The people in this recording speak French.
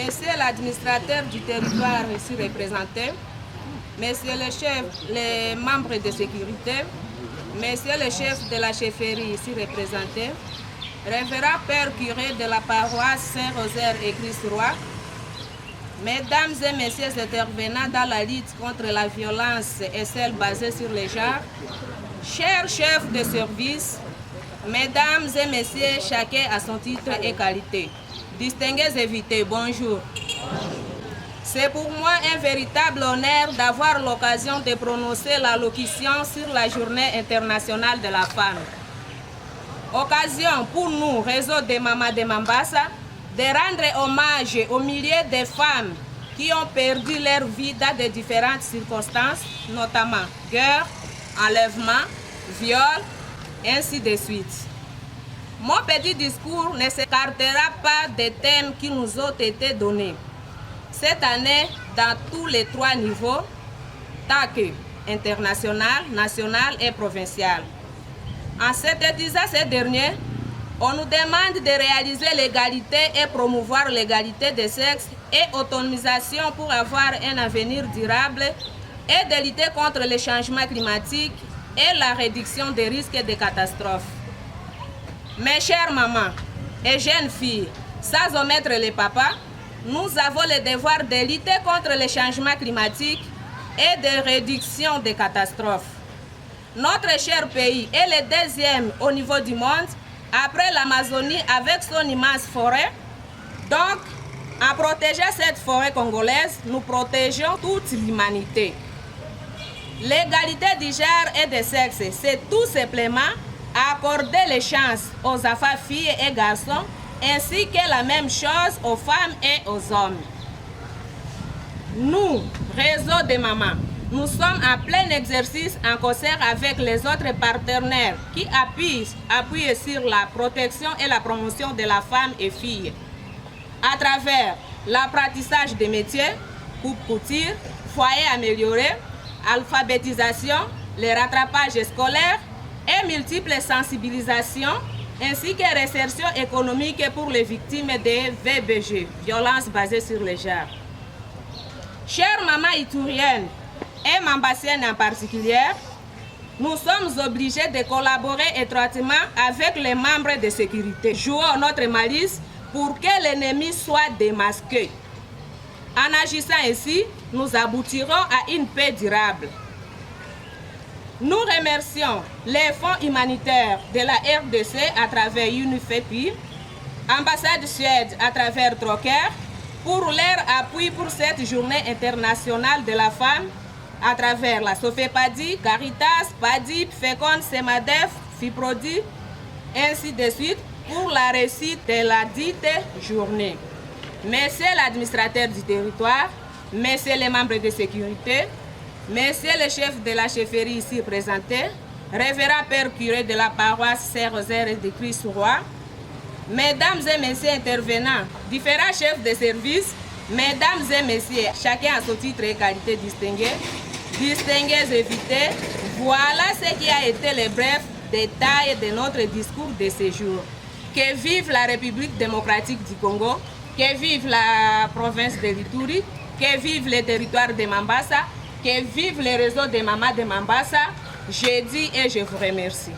Monsieur l'administrateur du territoire ici représenté, Monsieur le chef, les membres de sécurité, Monsieur le chef de la chefferie ici représenté, Révérend Père curé de la paroisse Saint-Rosaire et Christ-Roi, Mesdames et Messieurs intervenants dans la lutte contre la violence et celle basée sur les genres, chers chefs de service, Mesdames et Messieurs, chacun à son titre et qualité. Distingués invités, bonjour. C'est pour moi un véritable honneur d'avoir l'occasion de prononcer l'allocution sur la Journée internationale de la femme. Occasion pour nous, Réseau des Mamas de Mambasa, de rendre hommage aux milliers de femmes qui ont perdu leur vie dans de différentes circonstances, notamment guerre, enlèvement, viol, ainsi de suite. Mon petit discours ne s'écartera pas des thèmes qui nous ont été donnés cette année dans tous les 3 niveaux, tant que international, national et provincial. En synthétisant ces derniers, on nous demande de réaliser l'égalité et promouvoir l'égalité des sexes et autonomisation pour avoir un avenir durable et de lutter contre les changements climatiques et la réduction des risques et des catastrophes. Mes chères mamans et jeunes filles, sans omettre les papas, nous avons le devoir de lutter contre les changements climatiques et de réduction des catastrophes. Notre cher pays est le 2e au niveau du monde, après l'Amazonie avec son immense forêt. Donc, en protégeant cette forêt congolaise, nous protégeons toute l'humanité. L'égalité du genre et des sexes, c'est tout simplement accorder les chances aux enfants, filles et garçons, ainsi que la même chose aux femmes et aux hommes. Nous, Réseau des Mamans, nous sommes en plein exercice en concert avec les autres partenaires qui appuient sur la protection et la promotion de la femme et fille à travers l'apprentissage des métiers, coupe-couture, foyer amélioré, alphabétisation, les rattrapages scolaires et multiples sensibilisations, ainsi que réinsertion économique pour les victimes des VBG, violences basées sur les genres. Chères mamans itouriennes et mambassiennes en particulier, nous sommes obligés de collaborer étroitement avec les membres de sécurité. Jouons notre malice pour que l'ennemi soit démasqué. En agissant ainsi, nous aboutirons à une paix durable. Nous remercions les fonds humanitaires de la RDC à travers UNIFEPI, ambassade Suède à travers Trocker, pour leur appui pour cette journée internationale de la femme, à travers la Sofepadi, Caritas, PADIP, FECON, SEMADEF, FIPRODI, ainsi de suite, pour la réussite de la dite journée. Monsieur l'administrateur du territoire, messieurs les membres de sécurité, Monsieur le chef de la chefferie ici présenté, Révérend Père curé de la paroisse Saint-Rosaire et de Christ-Roi, Mesdames et Messieurs intervenants, différents chefs de service, Mesdames et Messieurs, chacun à son titre et qualité distingués, distingués invités, voilà ce qui a été le bref détail de notre discours de ce jour. Que vive la République démocratique du Congo, que vive la province de l'Ituri, que vive le territoire de Mambasa, que vive le réseau des mamans de Mambasa. Je dis et je vous remercie.